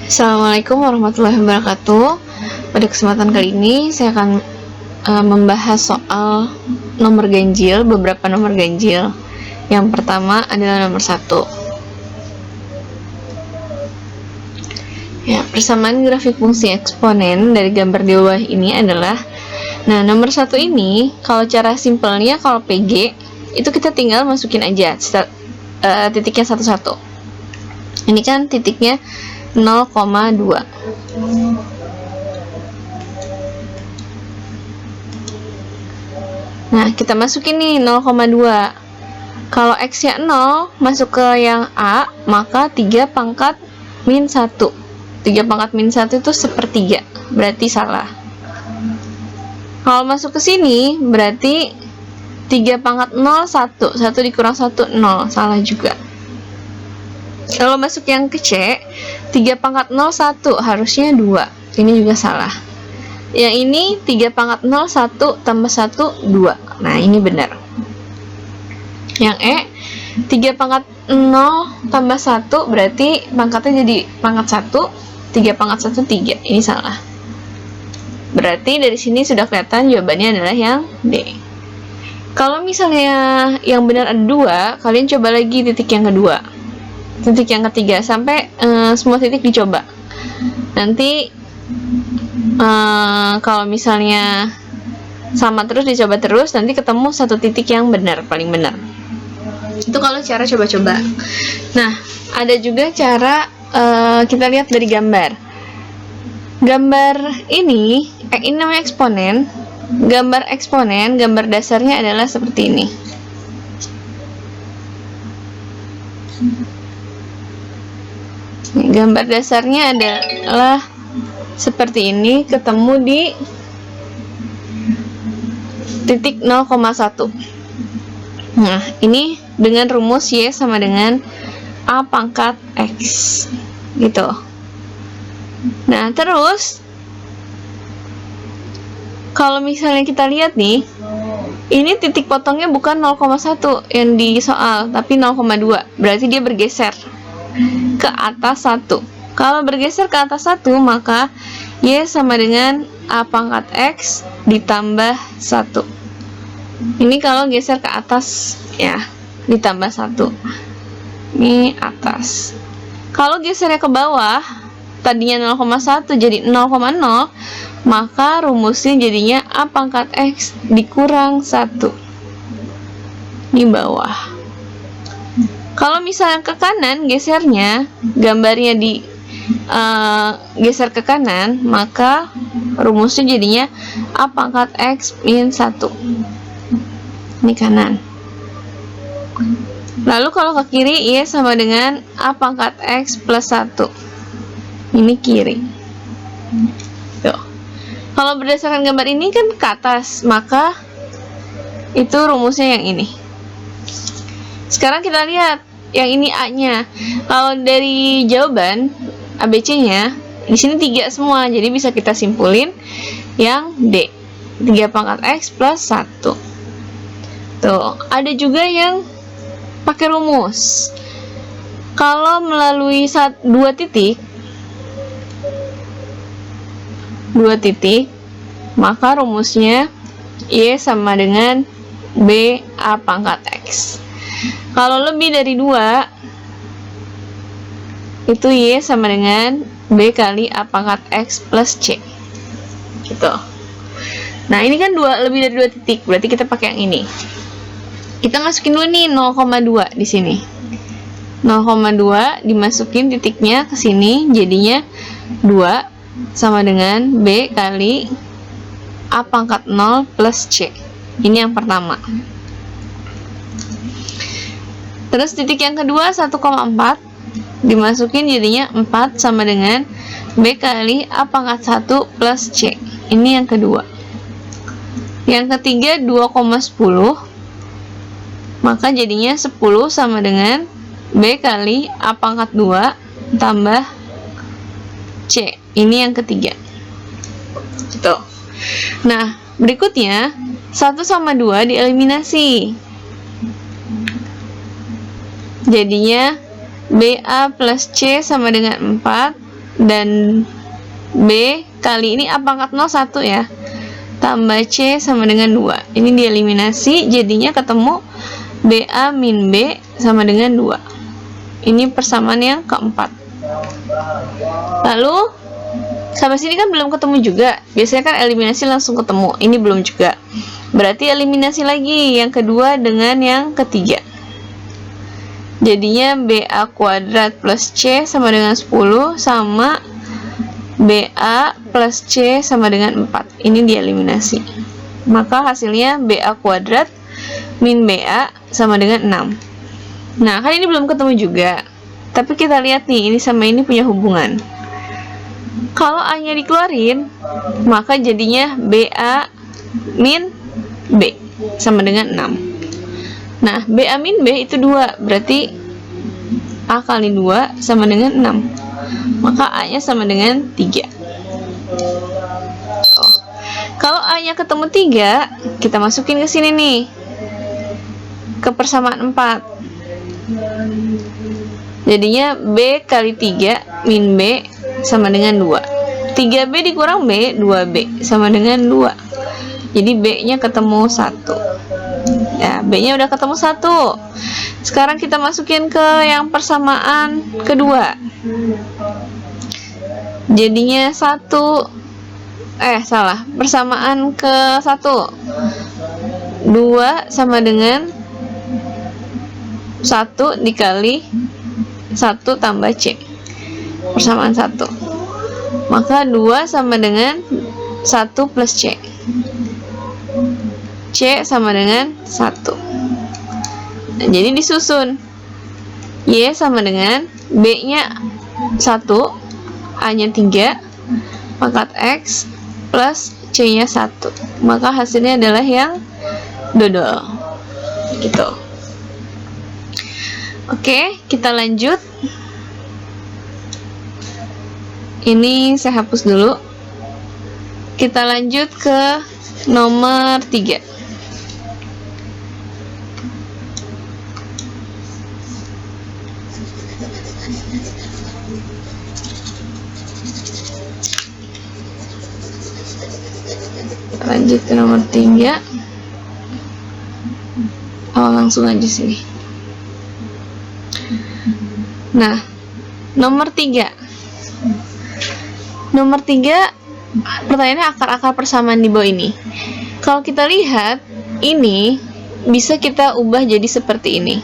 Assalamualaikum warahmatullahi wabarakatuh. Pada kesempatan kali ini saya akan membahas soal nomor ganjil, beberapa nomor ganjil. Yang pertama adalah nomor 1. Ya, persamaan grafik fungsi eksponen dari gambar di bawah ini adalah, nah nomor 1 ini kalau cara simpelnya, kalau PG itu kita tinggal masukin aja titiknya satu-satu. Ini kan titiknya 0,2. Nah, kita masukin nih 0,2. Kalau X-nya 0 masuk ke yang A, maka 3 pangkat min 1. 3 pangkat min 1 itu sepertiga, berarti salah. Kalau masuk ke sini, berarti 3 pangkat 0, 1. 1 dikurang 1, 0. Salah juga. Kalau masuk yang ke C, 3 pangkat 0, 1. Harusnya 2. Ini juga salah. Yang ini 3 pangkat 0, 1 tambah 1, 2. Nah, ini benar. Yang E, 3 pangkat 0 tambah 1, berarti pangkatnya jadi pangkat 1. 3 pangkat 1, 3. Ini salah. Berarti dari sini sudah kelihatan jawabannya adalah yang D. Kalau misalnya yang benar ada 2, kalian coba lagi titik yang kedua, titik yang ketiga, sampai semua titik dicoba. Nanti kalau misalnya sama terus, dicoba terus, nanti ketemu satu titik yang benar, paling benar. Itu kalau cara coba-coba. Nah, ada juga cara kita lihat dari gambar. Gambar ini namanya eksponen. Gambar eksponen, gambar dasarnya adalah seperti ini. Gambar dasarnya adalah seperti ini, ketemu di titik 0,1. Nah, ini dengan rumus Y sama dengan A pangkat X, gitu. Nah, terus kalau misalnya kita lihat nih, ini titik potongnya bukan 0,1 yang di soal, tapi 0,2. Berarti dia bergeser ke atas 1. Kalau bergeser ke atas 1, maka Y sama dengan A pangkat X ditambah 1. Ini kalau geser ke atas ya, ditambah 1. Ini atas. Kalau gesernya ke bawah, tadinya 0,1 jadi 0,0, maka rumusnya jadinya A pangkat X dikurang 1 di bawah. Kalau misalnya ke kanan gesernya, gambarnya di geser ke kanan, maka rumusnya jadinya A pangkat X min 1. Ini kanan. Lalu kalau ke kiri, Y sama dengan A pangkat X plus 1. Ini kiri. Tuh. Kalau berdasarkan gambar ini kan ke atas, maka itu rumusnya yang ini. Sekarang kita lihat yang ini A-nya. Kalau dari jawaban ABC-nya, di sini 3 semua, jadi bisa kita simpulin yang D. 3 pangkat X plus 1. Tuh, ada juga yang pakai rumus. Kalau melalui 2 titik, maka rumusnya Y sama dengan B A pangkat X. Kalau lebih dari 2, itu Y sama dengan B kali A pangkat X plus C. Gitu. Nah, ini kan lebih dari 2 titik, berarti kita pakai yang ini. Kita masukin dulu nih 0,2 di sini. 0,2 dimasukin titiknya ke sini, jadinya 2 sama dengan B kali A pangkat 0 plus C. Ini yang pertama. Terus titik yang kedua 1,4 dimasukin, jadinya 4 sama dengan B kali A pangkat 1 plus C. Ini yang kedua. Yang ketiga 2,10, maka jadinya 10 sama dengan B kali A pangkat 2 tambah C. Ini yang ketiga. Gitu. Nah, berikutnya 1 sama 2 dieliminasi. Jadinya BA plus C sama dengan 4, dan B kali ini A pangkat 0 1 ya, tambah C sama dengan 2. Ini dieliminasi, jadinya ketemu BA min B sama dengan 2. Ini persamaan yang keempat. Lalu sampai sini kan belum ketemu juga. Biasanya kan eliminasi langsung ketemu. Ini belum juga. Berarti eliminasi lagi yang kedua dengan yang ketiga. Jadinya BA kuadrat plus C sama dengan 10 sama BA plus C sama dengan 4. Ini dieliminasi. Maka hasilnya BA kuadrat min BA sama dengan 6. Nah, kan ini belum ketemu juga. Tapi kita lihat nih, ini sama ini punya hubungan. Kalau A-nya dikeluarin, maka jadinya BA min B sama dengan 6. Nah, BA min B itu 2, berarti A kali 2 sama dengan 6. Maka A-nya sama dengan 3. Kalau A-nya ketemu 3, kita masukin ke sini nih, ke persamaan 4. Jadinya B kali 3 min B sama dengan 2. 3B dikurang B, 2B sama dengan 2. Jadi B-nya ketemu 1. Ya, B-nya udah ketemu 1. Sekarang kita masukin ke yang persamaan kedua. Jadinya persamaan ke 1. 2 sama dengan 1 dikali 1 tambah C, persamaan 1. Maka 2 sama dengan 1 plus C. C sama dengan 1. Nah, jadi disusun. Y sama dengan B-nya 1, A-nya 3, pangkat X plus C-nya 1. Maka hasilnya adalah yang dodol. Gitu. Oke, kita lanjut. Ini saya hapus dulu. Kita lanjut ke nomor 3. Kita lanjut ke nomor 3. Langsung aja sini. Nah, nomor 3. Nomor 3, pertanyaannya akar-akar persamaan di bawah ini. Kalau kita lihat, ini bisa kita ubah jadi seperti ini.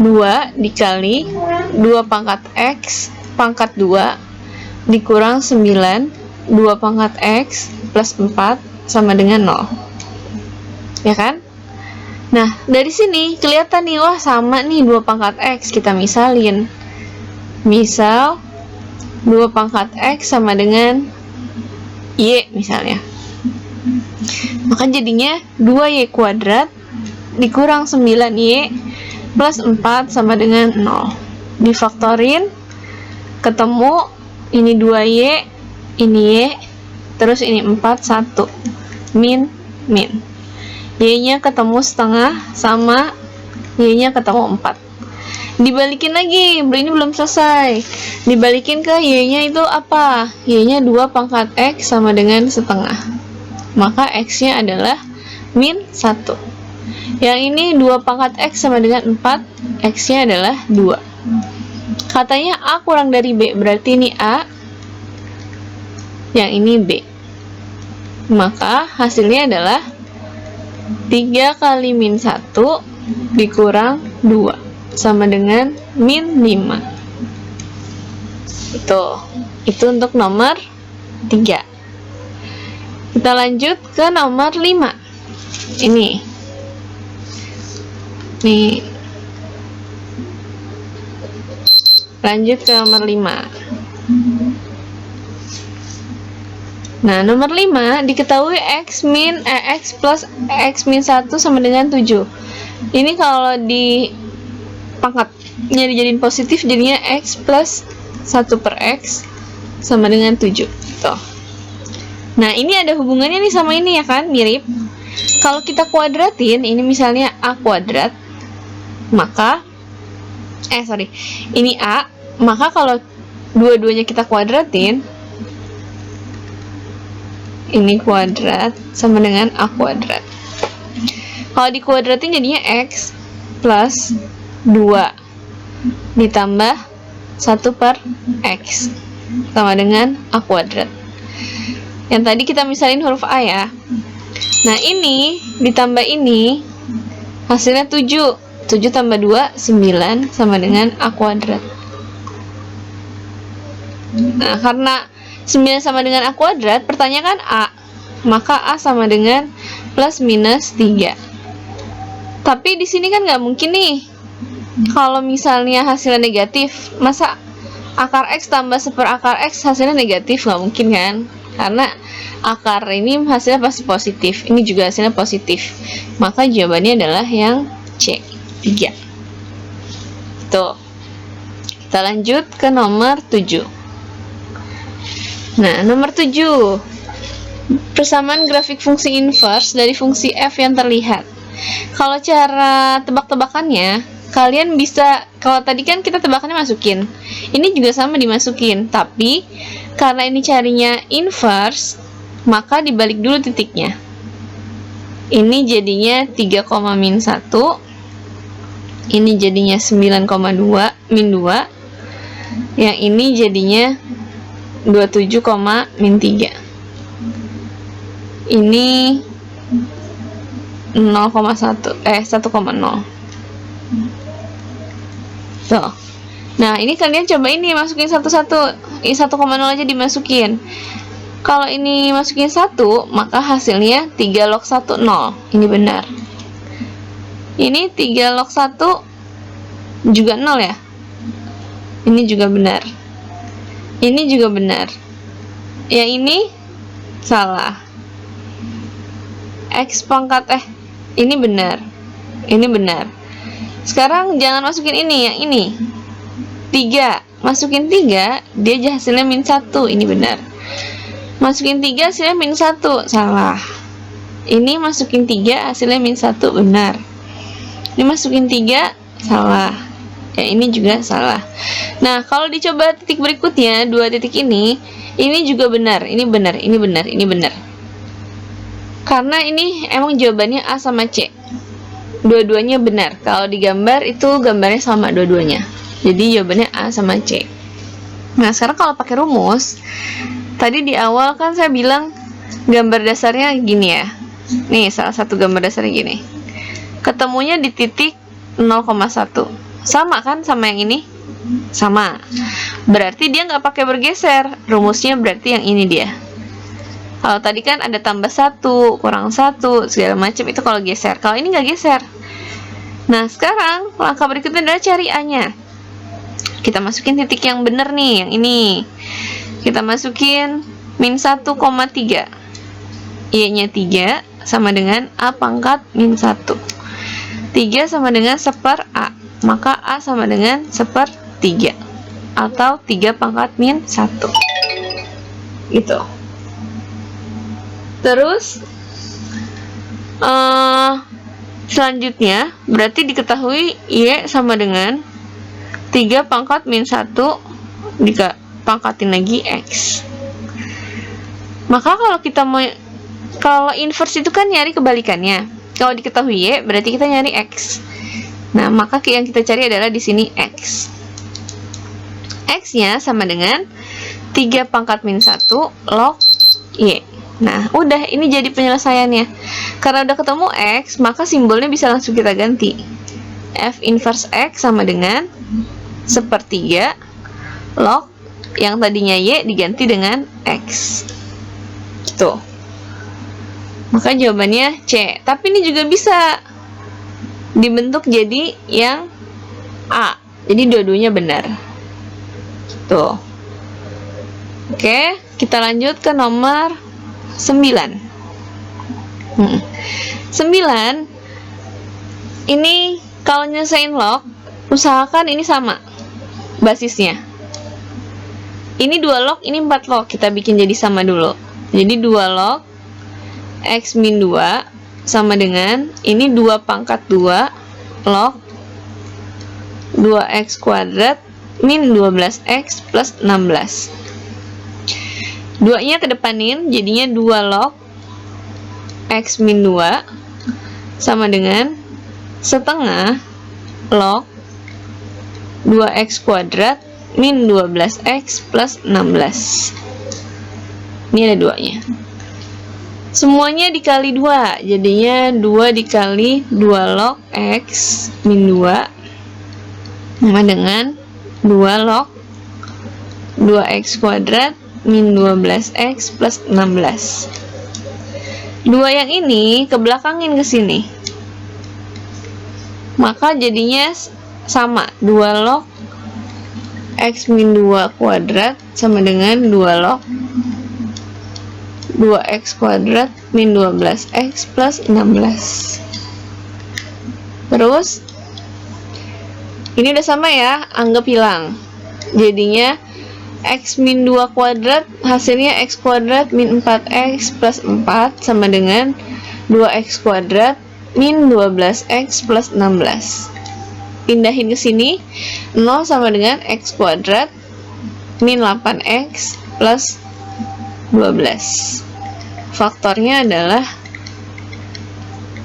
2 dikali 2 pangkat X pangkat 2 dikurang 9, 2 pangkat X plus 4 sama dengan 0. Ya kan? Nah, dari sini kelihatan nih, wah sama nih 2 pangkat X, kita misalin. Misal 2 pangkat X sama dengan Y misalnya. Maka jadinya 2Y kuadrat dikurang 9Y plus 4 sama dengan 0. Difaktorin, ketemu ini 2Y, ini Y, terus ini 4, 1. Min. Y-nya ketemu setengah sama Y-nya ketemu 4. Dibalikin lagi, ini belum selesai. Dibalikin ke Y-nya itu apa? Y-nya 2 pangkat X sama dengan setengah. Maka X-nya adalah min 1. Yang ini 2 pangkat X sama dengan 4, X-nya adalah 2. Katanya A kurang dari B, berarti ini A, yang ini B. Maka hasilnya adalah 3 kali min 1 dikurang 2 sama dengan min 5. Itu untuk nomor 3. Kita lanjut ke nomor 5. Ini. Nih. Lanjut ke nomor 5. Nah, nomor 5 diketahui X plus X min 1 sama dengan 7. Ini kalau di pangkatnya dijadiin positif, jadinya X plus 1 per X sama dengan 7. Tuh. Nah, ini ada hubungannya nih sama ini ya kan, mirip. Kalau kita kuadratin, ini misalnya A kuadrat, maka ini A, maka kalau dua-duanya kita kuadratin, ini kuadrat sama dengan A kuadrat. Kalau dikuadratin jadinya X plus 2 ditambah 1 per X sama dengan A kuadrat. Yang tadi kita misalin huruf A ya. Nah, ini ditambah ini hasilnya 7. 7 tambah 2, 9 sama dengan A kuadrat. Nah, karena 9 sama dengan A kuadrat, pertanyaan A, maka A sama dengan plus minus 3. Tapi di sini kan nggak mungkin nih, kalau misalnya hasilnya negatif, masa akar X tambah 1 akar X hasilnya negatif? Nggak mungkin kan? Karena akar ini hasilnya pasti positif, ini juga hasilnya positif. Maka jawabannya adalah yang C, 3. Tuh. Kita lanjut ke nomor 7. Nah, nomor 7. Persamaan grafik fungsi inverse dari fungsi f yang terlihat. Kalau cara tebak-tebakannya, kalian bisa, kalau tadi kan kita tebakannya masukin, ini juga sama dimasukin, tapi karena ini carinya inverse, maka dibalik dulu titiknya. Ini jadinya 3,-1, ini jadinya 9,2 min 2, yang ini jadinya 27,-3. Ini 1,0. Tuh. Nah, ini kalian coba ini masukin satu-satu. Ini 1,0 aja dimasukin. Kalau ini masukin 1, maka hasilnya 3 log 1, 0. Ini benar. Ini 3 log 1 juga 0 ya? Ini juga benar. Ini juga benar. Yang ini salah. X pangkat ini benar. Ini benar. Sekarang jangan masukin ini, yang ini 3. Masukin 3, dia hasilnya min 1. Ini benar. Masukin 3, hasilnya min 1. Salah. Ini masukin 3, hasilnya min 1. Benar. Ini masukin 3, salah. Ya, ini juga salah. Nah, kalau dicoba titik berikutnya, 2 titik ini juga benar. Ini benar, ini benar, ini benar. Karena ini emang jawabannya A sama C. Dua-duanya benar. Kalau digambar itu gambarnya sama dua-duanya. Jadi jawabannya A sama C. Nah, sekarang kalau pakai rumus, tadi di awal kan saya bilang gambar dasarnya gini ya. Nih, salah satu gambar dasarnya gini. Ketemunya di titik 0,1. Sama kan sama yang ini? Sama. Berarti dia nggak pakai bergeser. Rumusnya berarti yang ini dia. Kalau tadi kan ada tambah 1, kurang 1, segala macam, itu kalau geser. Kalau ini nggak geser. Nah, sekarang langkah berikutnya adalah cari A-nya. Kita masukin titik yang benar nih, yang ini. Kita masukin min 1,3. Y-nya 3 sama dengan A pangkat min 1. 3 sama dengan 1/A. Maka A sama dengan 1/3. Atau 3 pangkat min 1. Gitu. Terus selanjutnya berarti diketahui Y sama dengan 3 pangkat min 1 dipangkatin lagi X. Maka kalau inverse itu kan nyari kebalikannya. Kalau diketahui Y berarti kita nyari X. Nah, maka yang kita cari adalah di sini X. X-nya sama dengan 3 pangkat min 1 log Y. Nah, udah, ini jadi penyelesaiannya. Karena udah ketemu X, maka simbolnya bisa langsung kita ganti. F inverse X sama dengan 1/3 log yang tadinya Y diganti dengan X. Tuh. Maka jawabannya C. Tapi ini juga bisa dibentuk jadi yang A. Jadi dua-duanya benar. Tuh. Oke, kita lanjut ke nomor 9. 9 ini kalau nyelesain log, usahakan ini sama basisnya. Ini 2 log, ini 4 log. Kita bikin jadi sama dulu. Jadi 2 log X min 2 sama dengan ini 2 pangkat 2 log 2x kuadrat min 12x plus 16. 2-nya kedepanin, jadinya 2 log x min 2 sama dengan setengah log 2x kuadrat min 12x plus 16. Ini ada 2-nya. Semuanya dikali 2, jadinya 2 dikali 2 log x min 2 sama dengan 2 log 2x kuadrat min 12x plus 16. 2 yang ini kebelakangin ke sini. Maka jadinya sama, 2 log x min 2 kuadrat sama dengan 2 log 2x kuadrat min 12x plus 16. Terus ini udah sama ya, anggap hilang. Jadinya x min 2 kuadrat hasilnya x kuadrat min 4x plus 4 sama dengan 2x kuadrat min 12x plus 16. Pindahin ke sini, 0 sama dengan x kuadrat min 8x plus 12. Faktornya adalah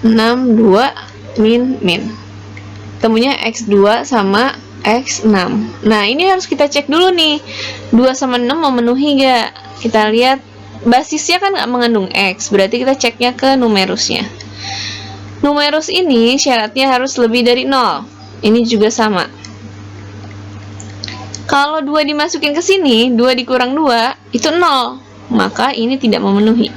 62 min. Temunya x2 sama x6. Nah, ini harus kita cek dulu nih. 2 sama 6 memenuhi gak? Kita lihat basisnya kan gak mengandung x, berarti kita ceknya ke numerusnya. Numerus ini syaratnya harus lebih dari 0. Ini juga sama. Kalau 2 dimasukin ke sini, 2 dikurang 2 itu 0. Maka ini tidak memenuhi.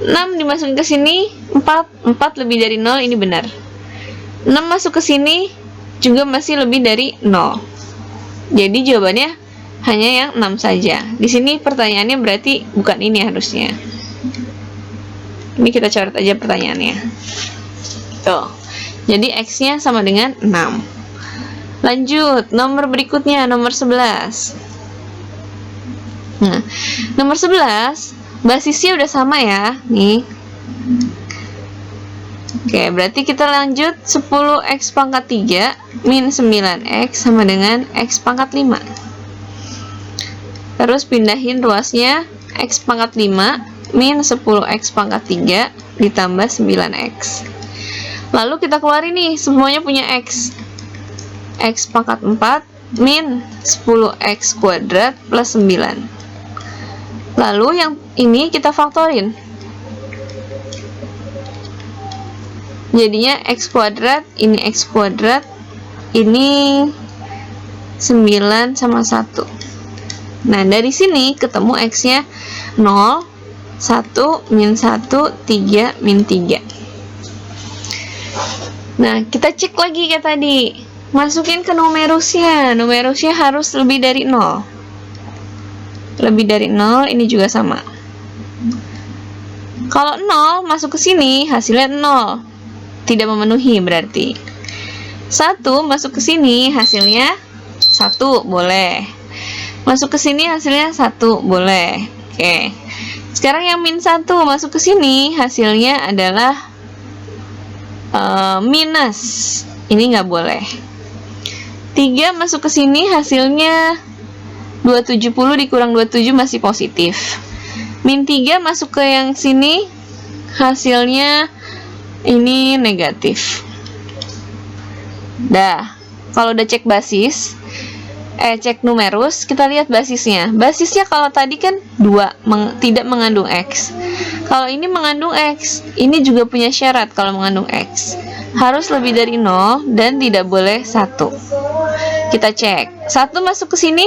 6 dimasukin ke sini, 4 lebih dari 0, ini benar. 6 masuk ke sini juga masih lebih dari 0. Jadi jawabannya hanya yang 6 saja. Di sini pertanyaannya berarti bukan ini harusnya. Ini kita coret aja pertanyaannya. Tuh. Jadi x-nya sama dengan 6. Lanjut, nomor berikutnya, nomor 11. Nah, nomor 11, basisnya udah sama ya, nih. Oke, berarti kita lanjut 10x pangkat 3 min 9x sama dengan x pangkat 5. Terus pindahin ruasnya, x pangkat 5 min 10x pangkat 3 ditambah 9x. Lalu kita keluarin nih, semuanya punya x. X pangkat 4 min 10x kuadrat plus 9. Lalu yang ini kita faktorin. Jadinya x kuadrat, ini x kuadrat, ini 9 sama 1. Nah, dari sini ketemu x-nya 0, 1, min 1, 3, min 3. Nah, kita cek lagi kayak tadi. Masukin ke numerusnya. Numerusnya harus lebih dari 0. Lebih dari 0, ini juga sama. Kalau 0 masuk ke sini, hasilnya 0. Tidak memenuhi berarti. 1 masuk ke sini, hasilnya 1, boleh. Masuk ke sini, hasilnya 1, boleh. Oke. Sekarang yang min 1 masuk ke sini, hasilnya adalah minus. Ini nggak boleh. 3 masuk ke sini, hasilnya 270 dikurang 27 masih positif. Min 3 masuk ke yang sini, hasilnya ini negatif. Dah, kalau udah cek basis, cek numerus, kita lihat basisnya. Basisnya kalau tadi kan 2, tidak mengandung x. Kalau ini mengandung x, ini juga punya syarat kalau mengandung x. Harus lebih dari 0 dan tidak boleh 1. Kita cek. 1 masuk ke sini,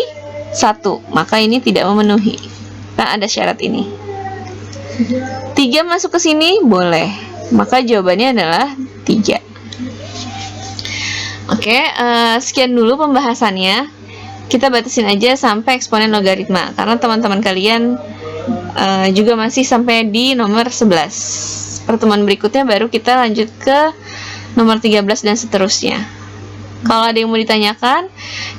1, maka ini tidak memenuhi. Nah, ada syarat ini. 3 masuk ke sini, boleh. Maka jawabannya adalah 3. Oke, sekian dulu pembahasannya. Kita batasin aja sampai eksponen logaritma, karena teman-teman kalian juga masih sampai di nomor 11. Pertemuan berikutnya baru kita lanjut ke nomor 13 dan seterusnya. Kalau ada yang mau ditanyakan,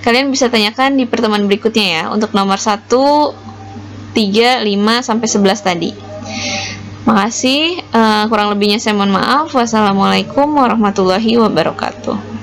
kalian bisa tanyakan di pertemuan berikutnya ya, untuk nomor 1, 3, 5, sampai 11 tadi. Makasih, kurang lebihnya saya mohon maaf. Wassalamualaikum warahmatullahi wabarakatuh.